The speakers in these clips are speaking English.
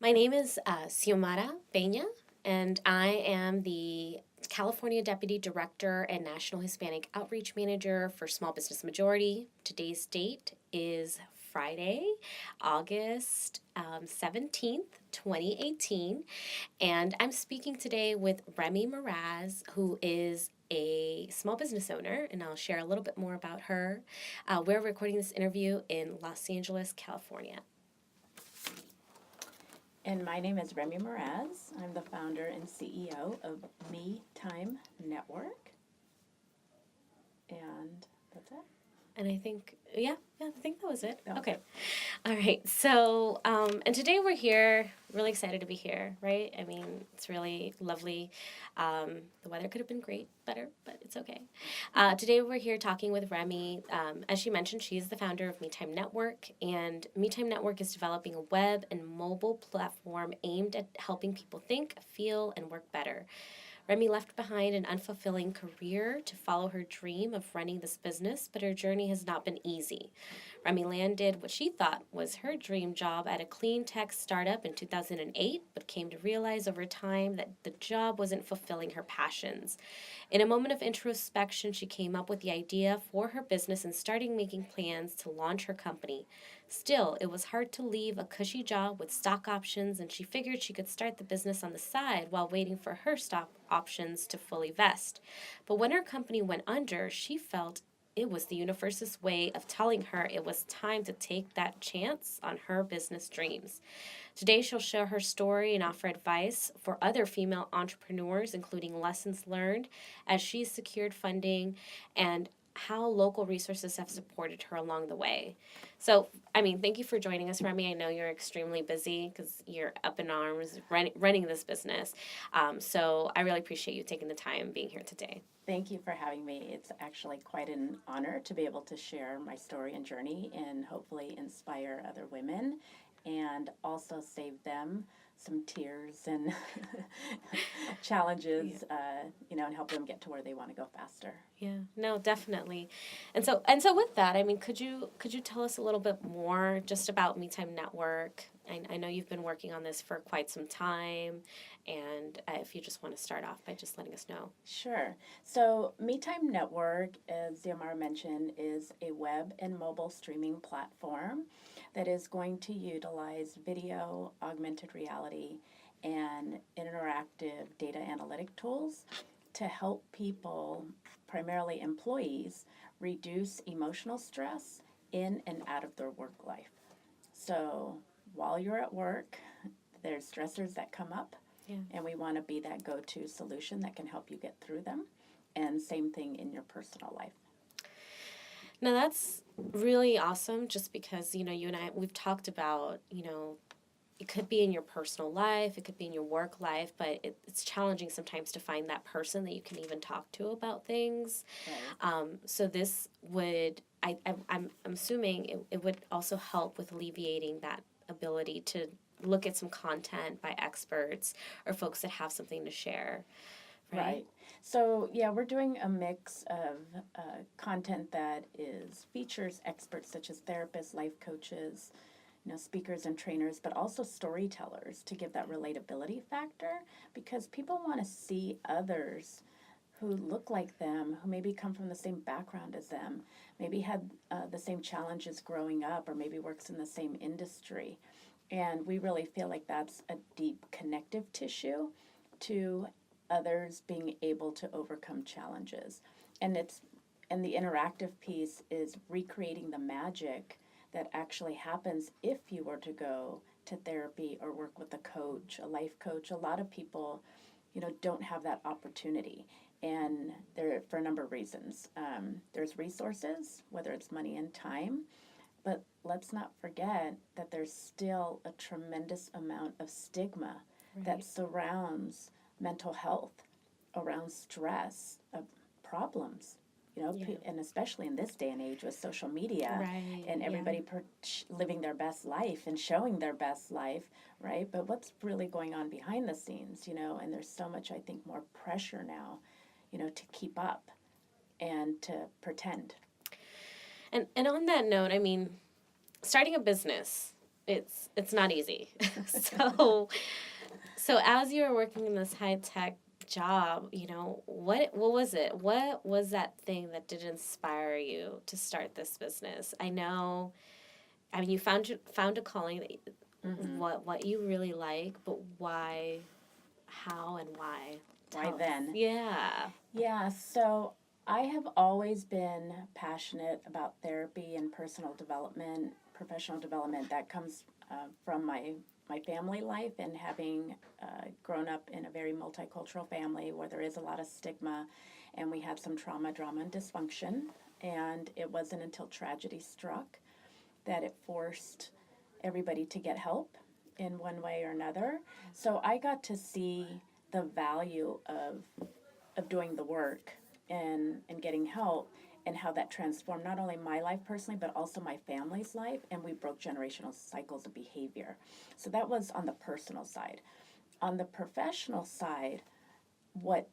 My name is Xiomara Pena, and I am the California Deputy Director and National Hispanic Outreach Manager for Small Business Majority. Today's date is Friday, August 17th, 2018, and I'm speaking today with Remy Meraz, who is a small business owner, and I'll share a little bit more about her. We're recording this interview in Los Angeles, California. And my name is Remy Meraz. I'm the founder and CEO of Me Tyme Network. And that's it. And I think, I think that was it. That was Okay. it. All right. So, and today we're here, really excited to be here, right? I mean, it's really lovely. The weather could have been better, but it's okay. Today we're here talking with Remy. As she mentioned, she's the founder of Me Tyme Network, and Me Tyme Network is developing a web and mobile platform aimed at helping people think, feel, and work better. Remy left behind an unfulfilling career to follow her dream of running this business, but her journey has not been easy. Remy landed what she thought was her dream job at a clean tech startup in 2008, but came to realize over time that the job wasn't fulfilling her passions. In a moment of introspection, she came up with the idea for her business and started making plans to launch her company. Still, it was hard to leave a cushy job with stock options, and she figured she could start the business on the side while waiting for her stock options to fully vest. But when her company went under, she felt it was the universe's way of telling her it was time to take that chance on her business dreams. Today, she'll share her story and offer advice for other female entrepreneurs, including lessons learned as she's secured funding and how local resources have supported her along the way. So, I mean, thank you for joining us, Remy. I know you're extremely busy because you're up in arms running this business. So, I really appreciate you taking the time being here today. Thank you for having me. It's actually quite an honor to be able to share my story and journey and hopefully inspire other women and also save them some tears and challenges, and help them get to where they want to go faster. Yeah, no, definitely. And so with that, I mean, could you tell us a little bit more just about Me Tyme Network? I know you've been working on this for quite some time, and if you just want to start off by just letting us know. Sure. So, Me Tyme Network, as Xiomara mentioned, is a web and mobile streaming platform that is going to utilize video, augmented reality, and interactive data analytic tools to help people, primarily employees, reduce emotional stress in and out of their work life. So, while you're at work, there's stressors that come up, Yeah. and we want to be that go to solution that can help you get through them. And same thing in your personal life. Now that's really awesome just because, you and I, we've talked about, it could be in your personal life, it could be in your work life, but it's challenging sometimes to find that person that you can even talk to about things. Right. So this would, I'm assuming it would also help with alleviating that ability to look at some content by experts or folks that have something to share, right? Right. So, yeah, we're doing a mix of content that features experts such as therapists, life coaches, speakers and trainers, but also storytellers to give that relatability factor because people want to see others who look like them, who maybe come from the same background as them, maybe had the same challenges growing up, or maybe works in the same industry. And we really feel like that's a deep connective tissue to others being able to overcome challenges. And the interactive piece is recreating the magic that actually happens if you were to go to therapy or work with a coach, a life coach. A lot of people, don't have that opportunity, and there for a number of reasons. There's resources, whether it's money and time, but let's not forget that there's still a tremendous amount of stigma that surrounds mental health, around stress, problems, and especially in this day and age with social media and everybody living their best life and showing their best life, right? But what's really going on behind the scenes, and there's so much, I think, more pressure now, to keep up and to pretend. And on that note, I mean, starting a business it's not easy. so so as you were working in this high tech job, what was it? What was that thing that did inspire you to start this business? I mean, you found a calling that Mm-hmm. what you really like, but why, how, and why? Why then? Yeah. Yeah, so I have always been passionate about therapy and personal development, professional development. That comes from my family life and having grown up in a very multicultural family where there is a lot of stigma and we had some trauma, drama, and dysfunction. And it wasn't until tragedy struck that it forced everybody to get help in one way or another. So I got to see the value of doing the work and getting help and how that transformed not only my life personally but also my family's life, and we broke generational cycles of behavior. So that was on the personal side. On the professional side, what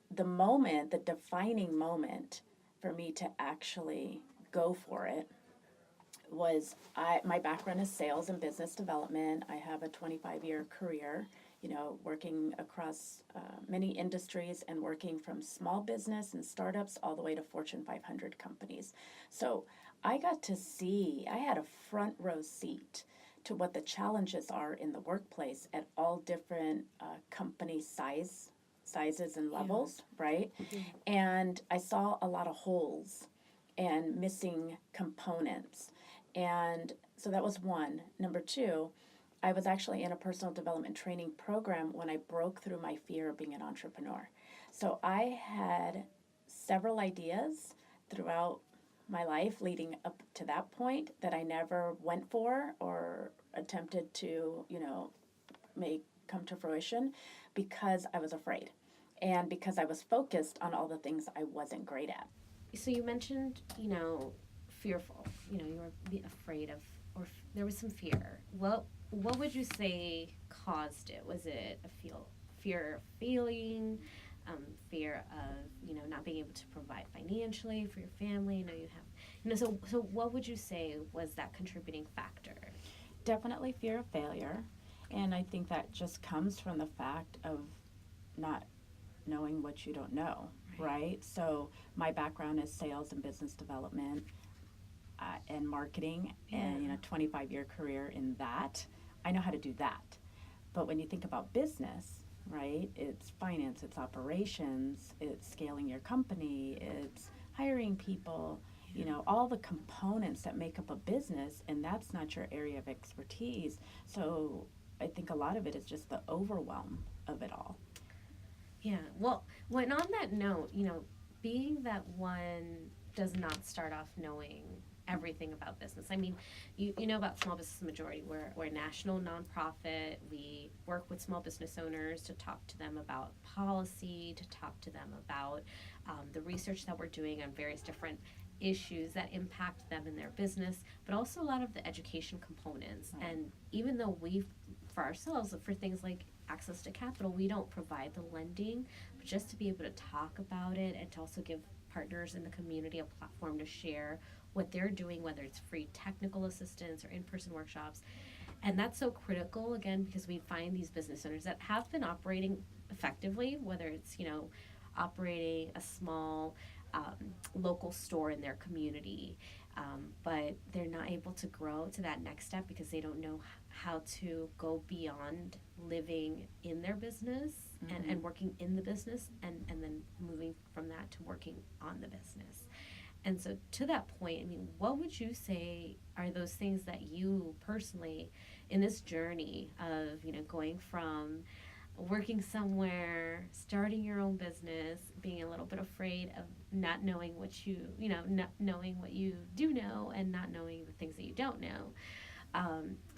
the defining moment for me to actually go for it was my background is sales and business development. I have a 25-year career, working across many industries and working from small business and startups all the way to Fortune 500 companies. So I had a front row seat to what the challenges are in the workplace at all different company sizes and levels, right? Mhm. And I saw a lot of holes and missing components. And so that was one. Number two, I was actually in a personal development training program when I broke through my fear of being an entrepreneur. So I had several ideas throughout my life leading up to that point that I never went for or attempted to, make come to fruition because I was afraid and because I was focused on all the things I wasn't great at. So you mentioned, fearful. You were afraid of, there was some fear. What would you say caused it? Was it fear of failing, fear of not being able to provide financially for your family? You have, so what would you say was that contributing factor? Definitely fear of failure. And I think that just comes from the fact of not knowing what you don't know, right? So my background is sales and business development and marketing, and 25-year career in that. I know how to do that. But when you think about business, right, it's finance, it's operations, it's scaling your company, it's hiring people, all the components that make up a business, and that's not your area of expertise. So I think a lot of it is just the overwhelm of it all. Yeah. Well, when on that note, being that one does not start off knowing everything about business. I mean, you know about Small Business Majority. We're a national nonprofit. We work with small business owners to talk to them about policy, to talk to them about the research that we're doing on various different issues that impact them in their business, but also a lot of the education components. Right. And even though for ourselves, for things like access to capital, we don't provide the lending, but just to be able to talk about it and to also give partners in the community a platform to share what they're doing, whether it's free technical assistance or in-person workshops. And that's so critical, again, because we find these business owners that have been operating effectively, whether it's, operating a small local store in their community, but they're not able to grow to that next step because they don't know how to go beyond living in their business and working in the business and then moving from that to working on the business. And so to that point, I mean, what would you say are those things that you personally, in this journey of, going from working somewhere, starting your own business, being a little bit afraid of not knowing not knowing what you do know and not knowing the things that you don't know,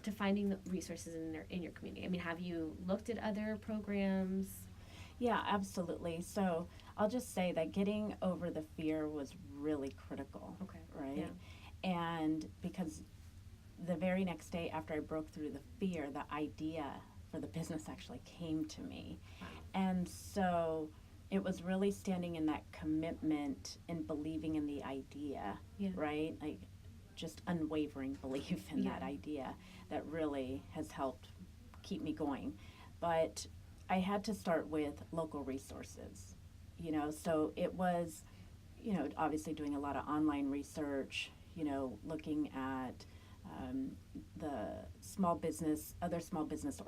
to finding the resources in your community? I mean, have you looked at other programs? Yeah, absolutely. So I'll just say that getting over the fear was really critical. Okay. Right? Yeah. And because the very next day after I broke through the fear, the idea for the business actually came to me. Wow. And so it was really standing in that commitment and believing in the idea, Yeah. right? Like just unwavering belief in that idea that really has helped keep me going. But I had to start with local resources, so it was, obviously doing a lot of online research, looking at the other small business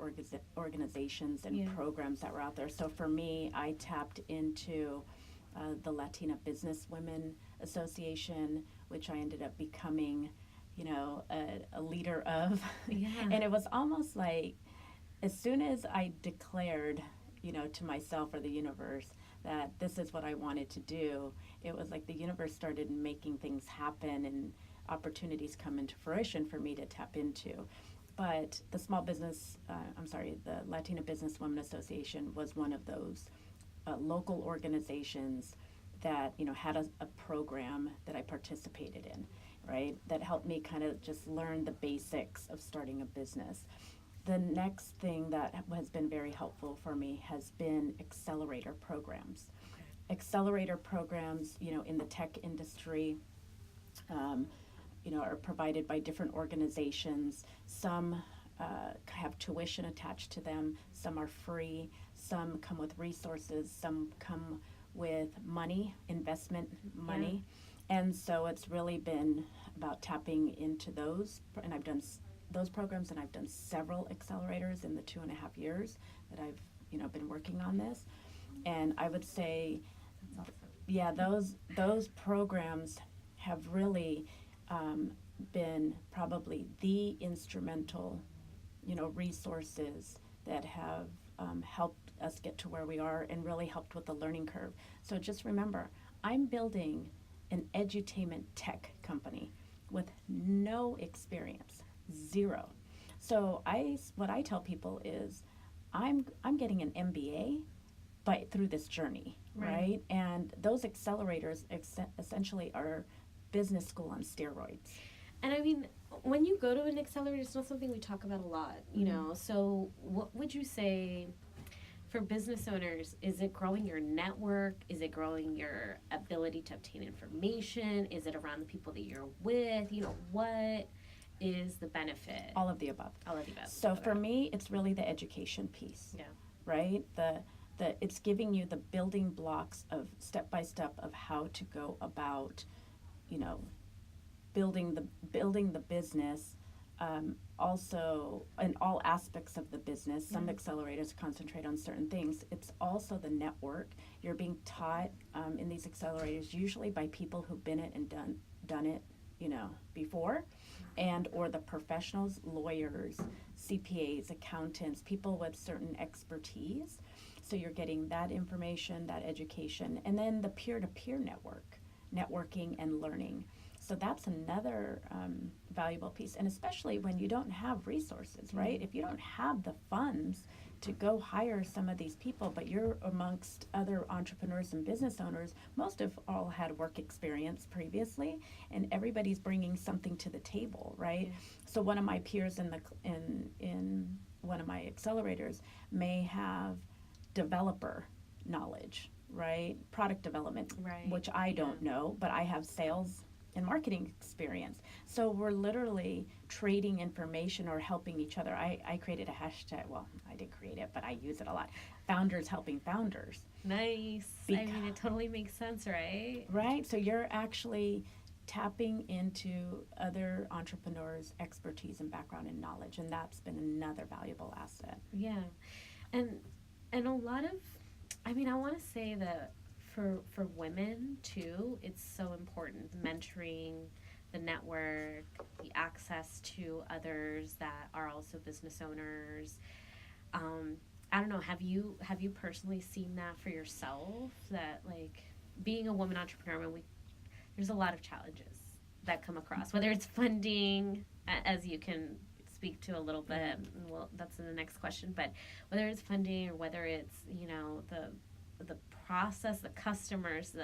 organizations and programs that were out there. So for me, I tapped into the Latina Business Women Association, which I ended up becoming, a leader of. And it was almost like, as soon as I declared, to myself or the universe that this is what I wanted to do, it was like the universe started making things happen and opportunities come into fruition for me to tap into. But the the Latina Business Women Association was one of those local organizations that, had a program that I participated in, right? That helped me kind of just learn the basics of starting a business. The next thing that has been very helpful for me has been accelerator programs. Accelerator programs, in the tech industry, are provided by different organizations. Some have tuition attached to them, some are free, some come with resources, some come with money, investment money. And so it's really been about tapping into those, and I've done those programs, and I've done several accelerators in the 2.5 years that I've been working on this. And I would say, those programs have really been probably the instrumental, resources that have helped us get to where we are and really helped with the learning curve. So just remember, I'm building an edutainment tech company with no experience, zero. So what I tell people is, I'm getting an MBA, but through this journey, right? And those accelerators essentially are business school on steroids. And I mean, when you go to an accelerator, it's not something we talk about a lot, So what would you say for business owners? Is it growing your network? Is it growing your ability to obtain information? Is it around the people that you're with? What is the benefit? All of the above. All of the above. So for me, it's really the education piece. Yeah. Right? It's giving you the building blocks of step by step of how to go about, building the business. Also, in all aspects of the business, some accelerators concentrate on certain things. It's also the network. You're being taught in these accelerators usually by people who've been it and done it, before, and or the professionals, lawyers, CPAs, accountants, people with certain expertise. So you're getting that information, that education, and then the peer-to-peer networking and learning. So that's another valuable piece, and especially when you don't have resources, right? If you don't have the funds to go hire some of these people, but you're amongst other entrepreneurs and business owners, most have all had work experience previously, and everybody's bringing something to the table, right? So one of my peers in one of my accelerators may have developer knowledge, right? Product development, which I don't know, but I have sales and marketing experience. So we're literally trading information or helping each other. I created a hashtag, well, I didn't create it, but I use it a lot. Founders helping founders. Nice. I mean, it totally makes sense, right? Right. So you're actually tapping into other entrepreneurs' expertise and background and knowledge, and that's been another valuable asset. Yeah. And a lot of, I mean, I want to say that for women too, it's so important, the mentoring, the network, the access to others that are also business owners. I don't know, have you personally seen that for yourself, that like being a woman entrepreneur, there's a lot of challenges that come across, whether it's funding, as you can speak to a little bit, well, that's in the next question, but whether it's funding or whether it's, the process, the customers,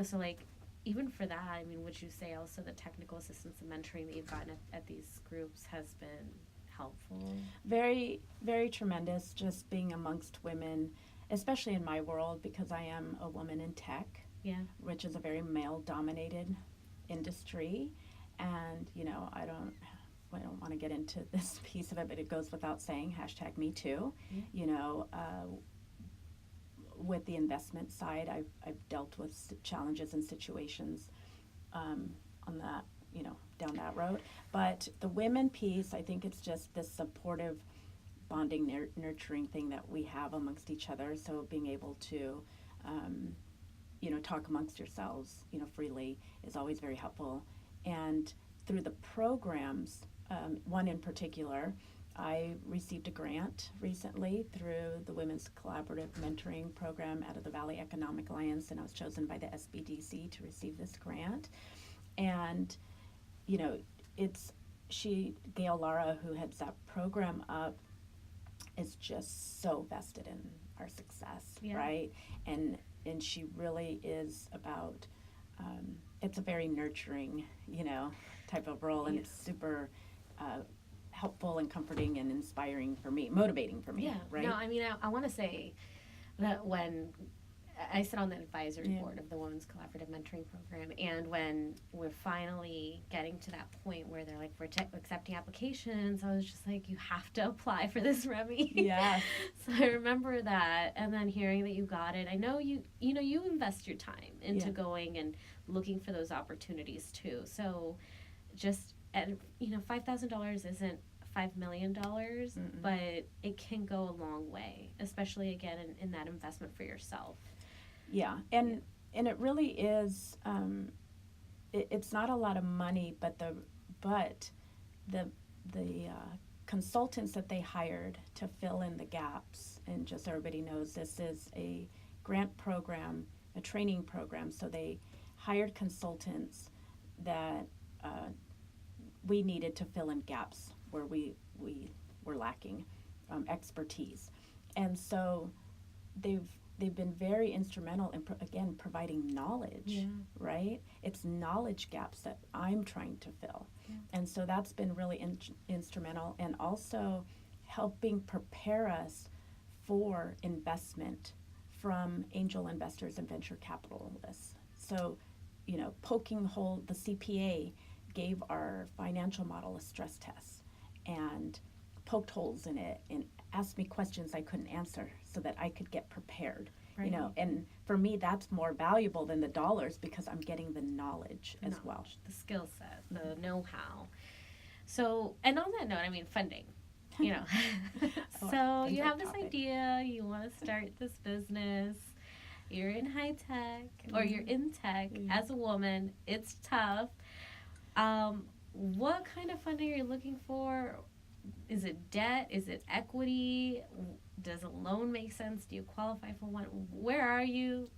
so like, even for that, I mean, would you say also the technical assistance and mentoring that you've gotten at these groups has been helpful? Very, very tremendous, just being amongst women, especially in my world, because I am a woman in tech, which is a very male-dominated industry. And, I don't want to get into this piece of it, but it goes without saying, hashtag me too. With the investment side, I've dealt with challenges and situations on that, down that road. But the women piece, I think it's just this supportive, bonding, nurturing thing that we have amongst each other. So being able to, talk amongst yourselves, freely is always very helpful. And through the programs, one in particular, I received a grant recently through the Women's Collaborative Mentoring Program out of the Valley Economic Alliance, and I was chosen by the SBDC to receive this grant. And, Gail Lara, who heads that program up, is just so vested in our success, right? And she really is about, it's a very nurturing, type of role, and it's super helpful and comforting and inspiring for me, motivating for me, right? No, I mean, I want to say that when I sit on the advisory board of the Women's Collaborative Mentoring Program, and when we're finally getting to that point where they're like, we're accepting applications, I was just like, you have to apply for this, Remy. Yeah. So I remember that, and then hearing that you got it. I know you invest your time into going and looking for those opportunities too. So just, and $5,000 isn't $5 million, but it can go a long way, especially again in that investment for yourself. Yeah, and it really is. It's not a lot of money, but the consultants that they hired to fill in the gaps, and just so everybody knows, this is a grant program, a training program. So they hired consultants that we needed to fill in gaps where we were lacking expertise, and so they've been very instrumental in providing knowledge, right? It's knowledge gaps that I'm trying to fill, and so that's been really instrumental, and also helping prepare us for investment from angel investors and venture capitalists. So, poking hole, the CPA gave our financial model a stress test and poked holes in it and asked me questions I couldn't answer so that I could get prepared. Right. And for me, that's more valuable than the dollars because I'm getting the knowledge as well. The skill set, the know-how. So, and on that note, I mean, funding, So you have this idea, you want to start this business, you're in high tech, or you're in tech as a woman, it's tough. What kind of funding are you looking for? Is it debt? Is it equity? Does a loan make sense? Do you qualify for one? Where are you?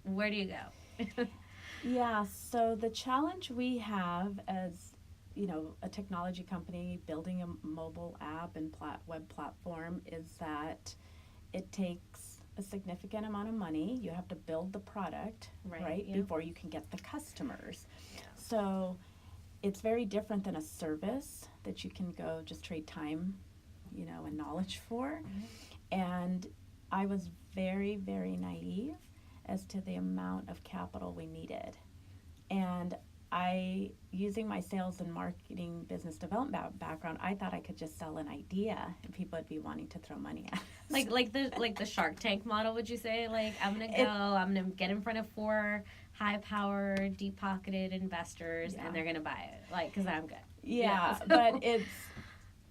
Where do you go? Yeah, so the challenge we have as, a technology company building a mobile app and web platform is that it takes a significant amount of money. You have to build the product, right? Before you can get the customers. Yeah. So it's very different than a service that you can go just trade time, and knowledge for. And I was very, very naive as to the amount of capital we needed. And using my sales and marketing business development background, I thought I could just sell an idea and people would be wanting to throw money at us. Like the Shark Tank model, would you say? Like, I'm gonna get in front of 4 high-powered, deep-pocketed investors, and they're gonna buy it, because I'm good. Yeah, so. But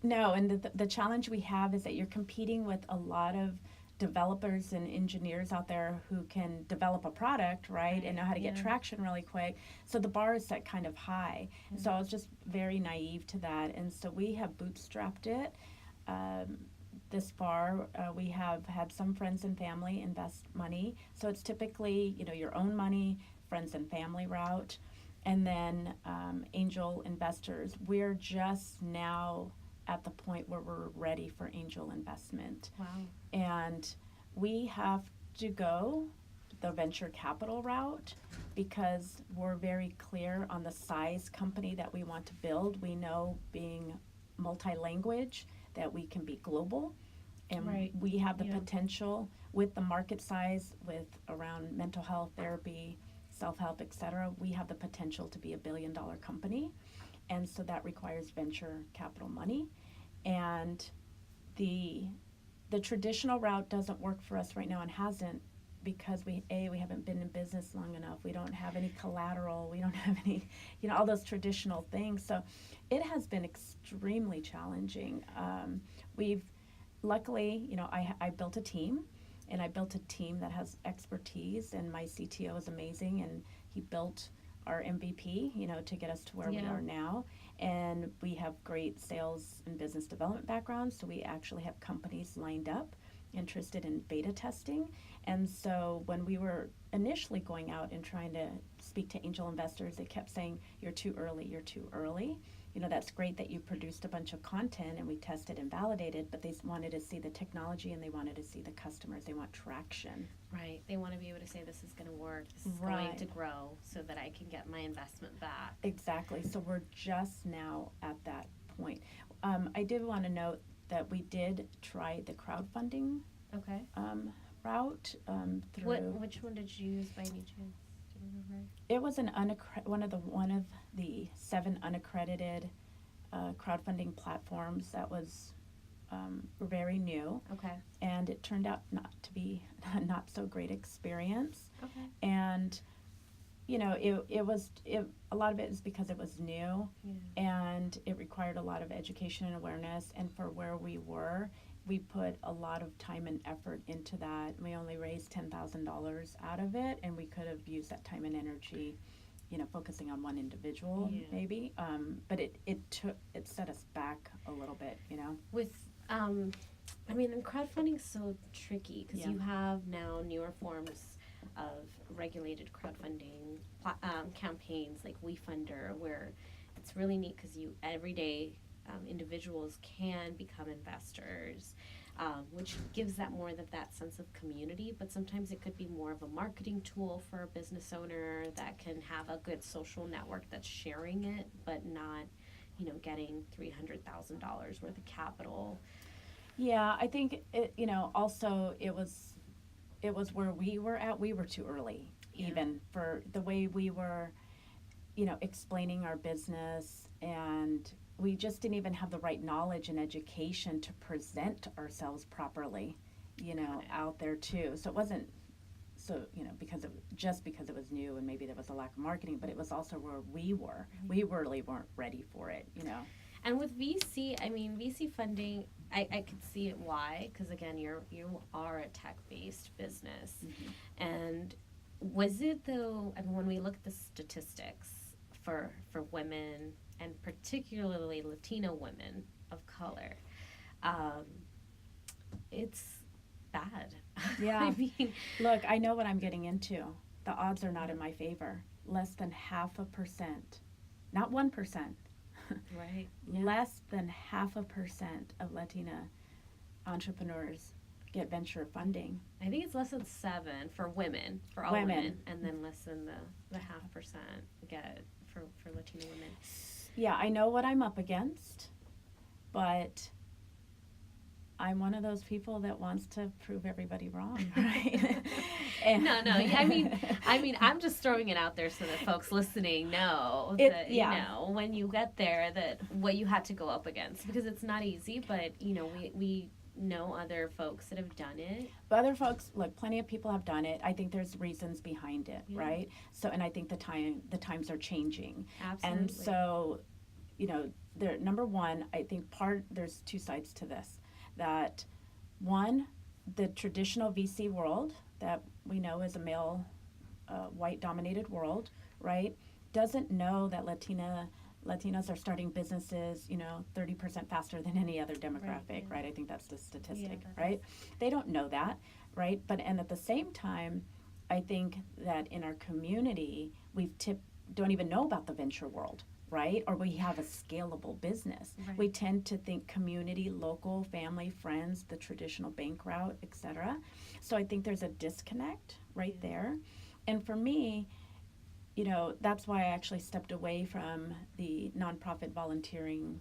and the challenge we have is that you're competing with a lot of developers and engineers out there who can develop a product, right, and know how to get traction really quick. So the bar is set kind of high. So I was just very naive to that. And so we have bootstrapped it this far. We have had some friends and family invest money. So it's typically, your own money, friends and family route, and then angel investors. We're just now at the point where we're ready for angel investment. Wow. And we have to go the venture capital route because we're very clear on the size company that we want to build. We know, being multi-language, that we can be global, and we have the potential with the market size, with around mental health therapy, self-help, etc. We have the potential to be $1 billion company. and so that requires venture capital money. And the traditional route doesn't work for us right now and hasn't, because we haven't been in business long enough. We don't have any collateral. We don't have any, all those traditional things. So it has been extremely challenging. We've luckily, I built a team, and I built a team that has expertise, and my CTO is amazing, and he built our MVP, to get us to where we are now. And we have great sales and business development backgrounds, so we actually have companies lined up interested in beta testing. And so when we were initially going out and trying to speak to angel investors, they kept saying, "You're too early, you're too early. That's great that you produced a bunch of content and we tested and validated," but they wanted to see the technology and they wanted to see the customers. They want traction. Right. They want to be able to say, this is going to work, this is Right. going to grow, so that I can get my investment back. Exactly. So we're just now at that point. I did want to note that we did try the crowdfunding Okay. route through. Which one did you use by any chance? Do you remember? It was one of the 7 unaccredited crowdfunding platforms that was very new, Okay. and it turned out not to be a not so great experience. Okay. And a lot of it is because it was new, and it required a lot of education and awareness. And for where we were, we put a lot of time and effort into that. We only raised $10,000 out of it, and we could have used that time and energy, focusing on one individual, maybe. But it set us back a little bit, With, and crowdfunding is so tricky, because you have now newer forms of regulated crowdfunding campaigns like WeFunder, where it's really neat because everyday individuals can become investors, which gives that more of that sense of community. But sometimes it could be more of a marketing tool for a business owner that can have a good social network that's sharing it, but not, getting $300,000 worth of capital. Yeah, I think also it was where we were at. We were too early, even for the way we were, explaining our business, and we just didn't even have the right knowledge and education to present ourselves properly, out there too. So it wasn't because it was new, and maybe there was a lack of marketing, but it was also where we were. We really weren't ready for it, And with VC funding, I could see it why, because again, you are a tech-based business. Mm-hmm. And was it though, when we look at the statistics for women, and particularly Latino women of color, it's bad. Yeah. Look, I know what I'm getting into. The odds are not in my favor. Less than 0.5%, not 1%. Right. Less than 0.5% of Latina entrepreneurs get venture funding. I think it's less than 7 for women, for all women, and then less than the 0.5% get for Latino women. Yeah, I know what I'm up against, but I'm one of those people that wants to prove everybody wrong, right? No. I mean, I'm just throwing it out there so that folks listening know that when you get there, that what you had to go up against, because it's not easy. But we know other folks that have done it. But other folks, look, plenty of people have done it. I think there's reasons behind it, right? So, and I think the times are changing. Absolutely. And so, number one, I think there's 2 sides to this. That one, the traditional VC world that we know is a male, white-dominated world, right, doesn't know that Latinas are starting businesses, 30% faster than any other demographic, right? I think that's the statistic, right? They don't know that, right? And at the same time, I think that in our community, don't even know about the venture world, right? Or we have a scalable business. Right. We tend to think community, local, family, friends, the traditional bank route, etc. So I think there's a disconnect right there. And for me, that's why I actually stepped away from the nonprofit volunteering,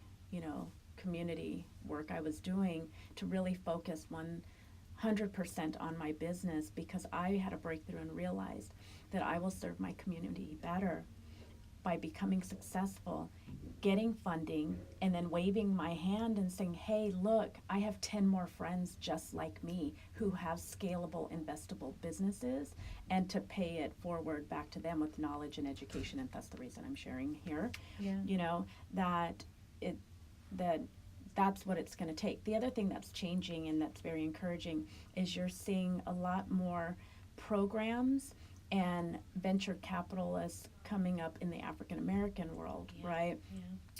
community work I was doing to really focus 100% on my business, because I had a breakthrough and realized that I will serve my community better by becoming successful getting funding and then waving my hand and saying, hey, look, I have 10 more friends just like me who have scalable, investable businesses, and to pay it forward back to them with knowledge and education. And that's the reason I'm sharing here. Yeah. You know, that it, that that's what it's going to take. The other thing that's changing and that's very encouraging is you're seeing a lot more programs and venture capitalists coming up in the African American world, Yeah. right?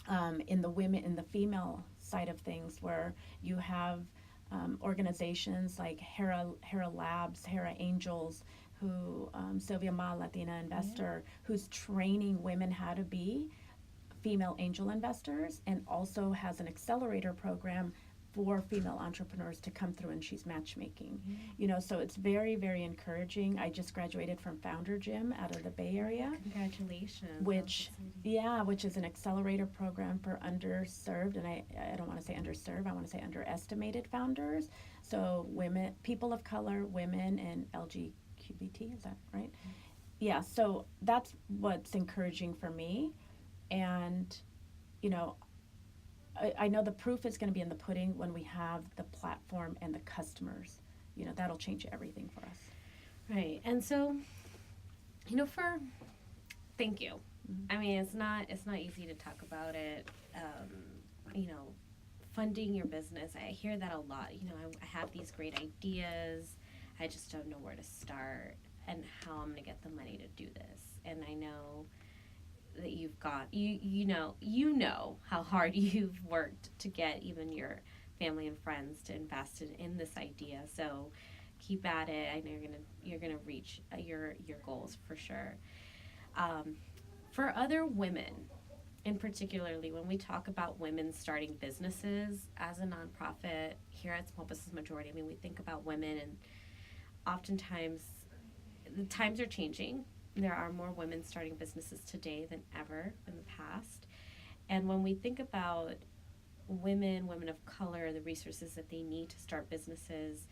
Yeah. In the female side of things, where you have organizations like Hera Labs, Hera Angels, who Sylvia Ma, Latina investor, who's training women how to be female angel investors, and also has an accelerator program for female entrepreneurs to come through, and she's matchmaking. You know, so it's very, very encouraging. I just graduated from Founder Gym out of the Bay Area. Congratulations. Which is an accelerator program for underserved, and I don't want to say underserved, I want to say underestimated founders. So women, people of color, women, and LGBT, is that right? Yeah, so that's what's encouraging for me. And, you know, I know the proof is going to be in the pudding when we have the platform and the customers. You know, that'll change everything for us. Right. And so, you know, thank you. I mean, it's not easy to talk about it. You know, funding your business. I hear that a lot. You know, I have these great ideas. I just don't know where to start and how I'm going to get the money to do this. And I know that you've got you know how hard you've worked to get even your family and friends to invest in this idea. So keep at it. I know you're gonna reach your goals for sure. For other women, and particularly when we talk about women starting businesses as a nonprofit here at Small Business Majority, I mean, we think about women, and oftentimes the times are changing. There are more women starting businesses today than ever in the past. And when we think about women of color, the resources that they need to start businesses,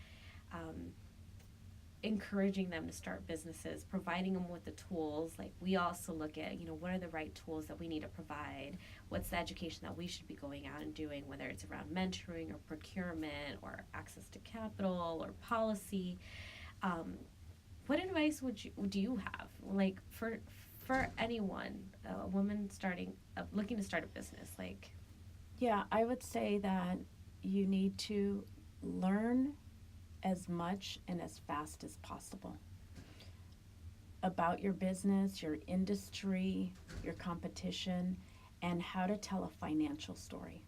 encouraging them to start businesses, providing them with the tools, like we also look at, you know, what are the right tools that we need to provide? What's the education that we should be going out and doing, whether it's around mentoring or procurement or access to capital or policy? What advice do you have, like for anyone, a woman looking to start a business? Like, yeah, I would say that you need to learn as much and as fast as possible about your business, your industry, your competition, and how to tell a financial story.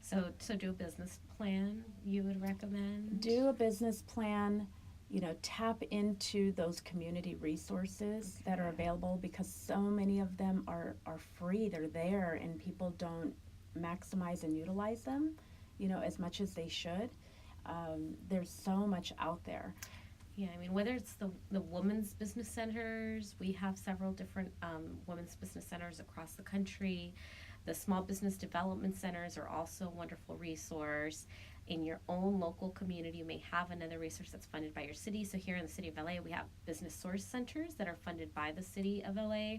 So do a business plan, you would recommend? Do a business plan. You know, tap into those community resources that are available, because so many of them are free. They're there, and people don't maximize and utilize them, you know, as much as they should. There's so much out there. Yeah, I mean, whether it's the women's business centers, we have several different women's business centers across the country. The small business development centers are also a wonderful resource. In your own local community, you may have another resource that's funded by your city. So here in the city of LA, we have business source centers that are funded by the city of LA,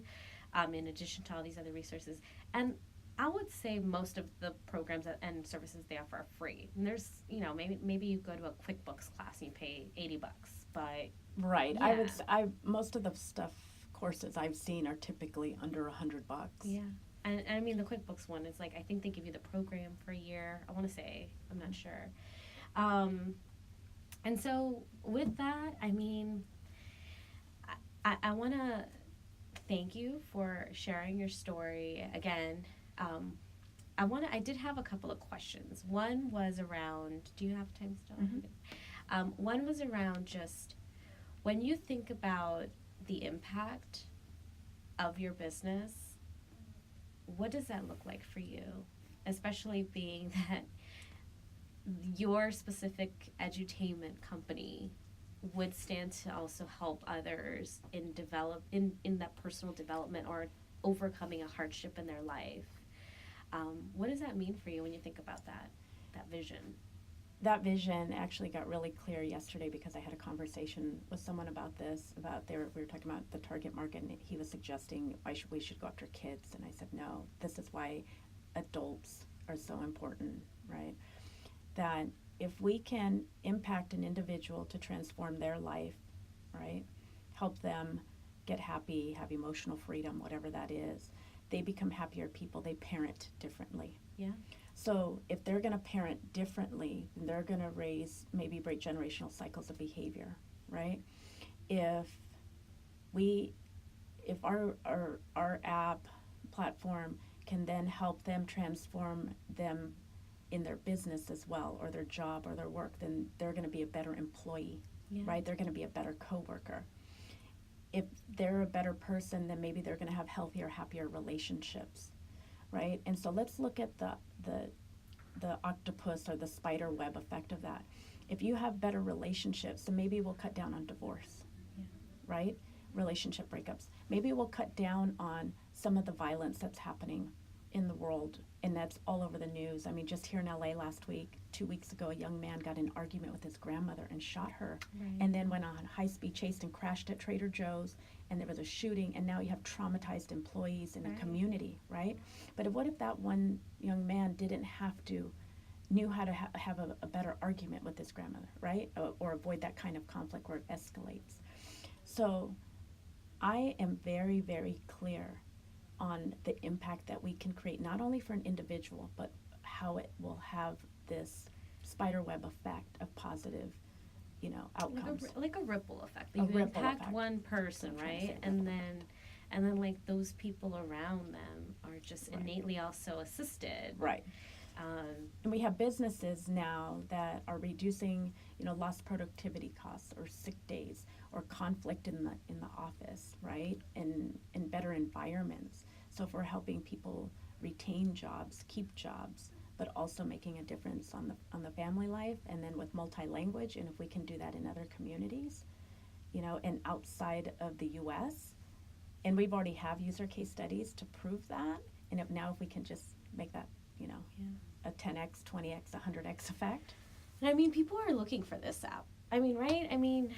in addition to all these other resources. And I would say most of the programs and services they offer are free. And there's, you know, maybe you go to a QuickBooks class and you pay $80, but right. Yeah. Most of the courses I've seen are typically under $100. Yeah. And I mean, the QuickBooks one is like, I think they give you the program for a year. I want to say, I'm not sure. And so with that, I mean, I want to thank you for sharing your story. Again, I did have a couple of questions. One was around, do you have time still? Mm-hmm. One was around just when you think about the impact of your business, what does that look like for you? Especially being that your specific edutainment company would stand to also help others in that personal development or overcoming a hardship in their life. What does that mean for you when you think about that vision? That vision actually got really clear yesterday, because I had a conversation with someone about this. We were talking about the target market, and he was suggesting we should go after kids, and I said no. This is why adults are so important, right? That if we can impact an individual to transform their life, right? Help them get happy, have emotional freedom, whatever that is, they become happier people. They parent differently. Yeah. So if they're going to parent differently, then they're going to maybe break generational cycles of behavior, right? If we, if our app platform can then help them transform them in their business as well, or their job or their work, then they're going to be a better employee, right? They're going to be a better coworker. If they're a better person, then maybe they're going to have healthier, happier relationships, right? And so let's look at the octopus or the spider web effect of that. If you have better relationships, then maybe we'll cut down on divorce, right? Relationship breakups. Maybe we'll cut down on some of the violence that's happening in the world, and that's all over the news. I mean, just here in LA last week, 2 weeks ago, a young man got in an argument with his grandmother and shot her, and then went on a high-speed chase and crashed at Trader Joe's, and there was a shooting, and now you have traumatized employees in a community, right? But what if that one young man knew how to have a better argument with his grandmother, right? Or avoid that kind of conflict where it escalates. So I am very, very clear on the impact that we can create, not only for an individual, but how it will have this spider web effect of positive, outcomes. Like a ripple effect. You impact one person, right? And then like those people around them are just innately also assisted. Right. And we have businesses now that are reducing, lost productivity costs or sick days or conflict in the office, right? And better environments. So if we're helping people retain jobs, keep jobs, but also making a difference on the family life, and then with multi-language, and if we can do that in other communities, and outside of the U.S., and we've already have user case studies to prove that, and if we can just make that, a 10x, 20x, 100x effect. I mean, people are looking for this app. I mean, right? I mean,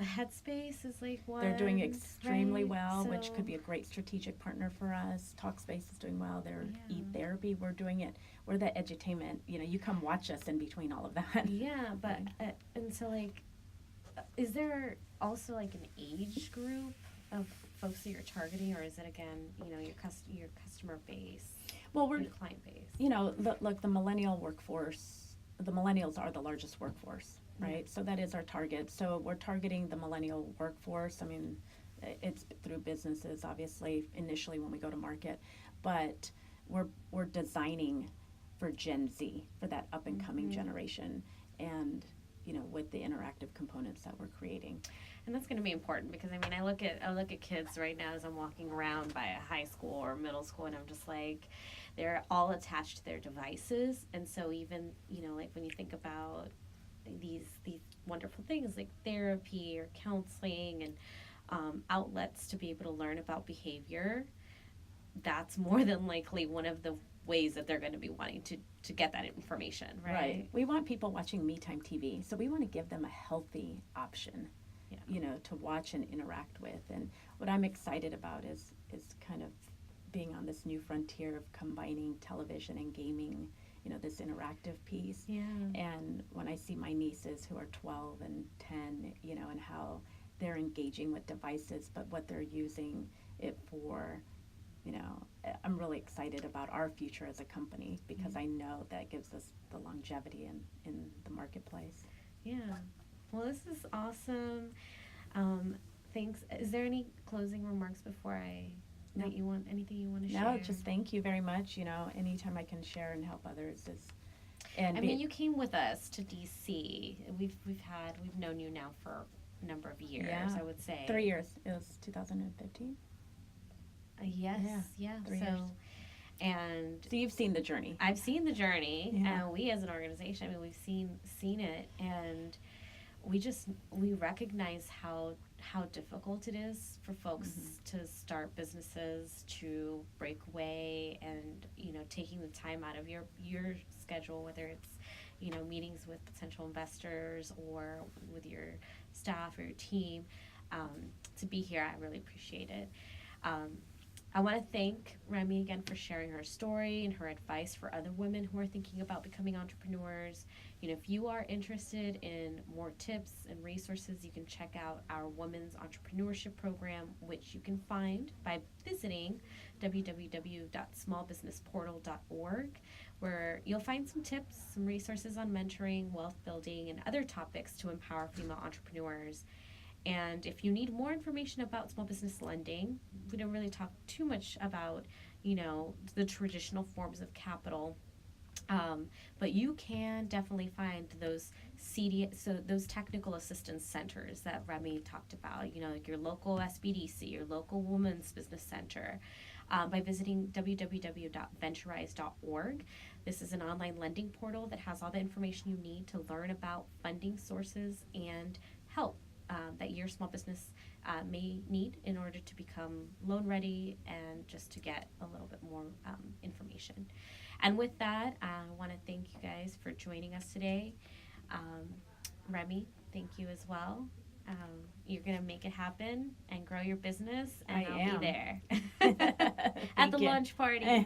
Headspace is like one. They're doing extremely well, so, which could be a great strategic partner for us. Talkspace is doing well. Their e-therapy, we're doing it. We're the edutainment. You come watch us in between all of that. Yeah, but and so like, is there also like an age group of folks that you're targeting, or is it again, your customer base? Well, we're client base. Look, the millennial workforce. The millennials are the largest workforce, right? So that is our target. So we're targeting the millennial workforce. I mean, it's through businesses, obviously, initially when we go to market, but we're designing for Gen Z, for that up and coming generation, and with the interactive components that we're creating. And that's going to be important because I mean I look at kids right now as I'm walking around by a high school or middle school, and I'm just like, they're all attached to their devices, and so even like when you think about these wonderful things like therapy or counseling and outlets to be able to learn about behavior, that's more than likely one of the ways that they're going to be wanting to get that information, right? We want people watching Me Tyme TV, so we want to give them a healthy option, to watch and interact with. And what I'm excited about is kind of being on this new frontier of combining television and gaming, this interactive piece. Yeah. And when I see my nieces who are 12 and 10, and how they're engaging with devices, but what they're using it for, I'm really excited about our future as a company because I know that gives us the longevity in the marketplace. Yeah. Well, this is awesome. Thanks. Is there any closing remarks before No. anything you want to share? No, just thank you very much. Anytime I can share and help others is. And I mean, you came with us to DC. We've known you now for a number of years. Yeah. I would say 3 years. It was 2015. Yes. Yeah. 3 years. And so you've seen the journey. I've seen the journey, Yeah. and we as an organization, I mean, we've seen it, and we recognize how difficult it is for folks to start businesses, to break away, and taking the time out of your schedule, whether it's meetings with potential investors or with your staff or your team, to be here. I really appreciate it. I want to thank Remy again for sharing her story and her advice for other women who are thinking about becoming entrepreneurs. If you are interested in more tips and resources, you can check out our Women's Entrepreneurship Program, which you can find by visiting www.smallbusinessportal.org, where you'll find some tips, some resources on mentoring, wealth building, and other topics to empower female entrepreneurs. And if you need more information about small business lending, we don't really talk too much about, the traditional forms of capital. But you can definitely find those so those technical assistance centers that Remy talked about, like your local SBDC, your local Women's Business Center, by visiting www.venturize.org. This is an online lending portal that has all the information you need to learn about funding sources and help that your small business may need in order to become loan ready and just to get a little bit more information. And with that, I want to thank you guys for joining us today. Remy, thank you as well. You're going to make it happen and grow your business, and I'll be there at the launch party.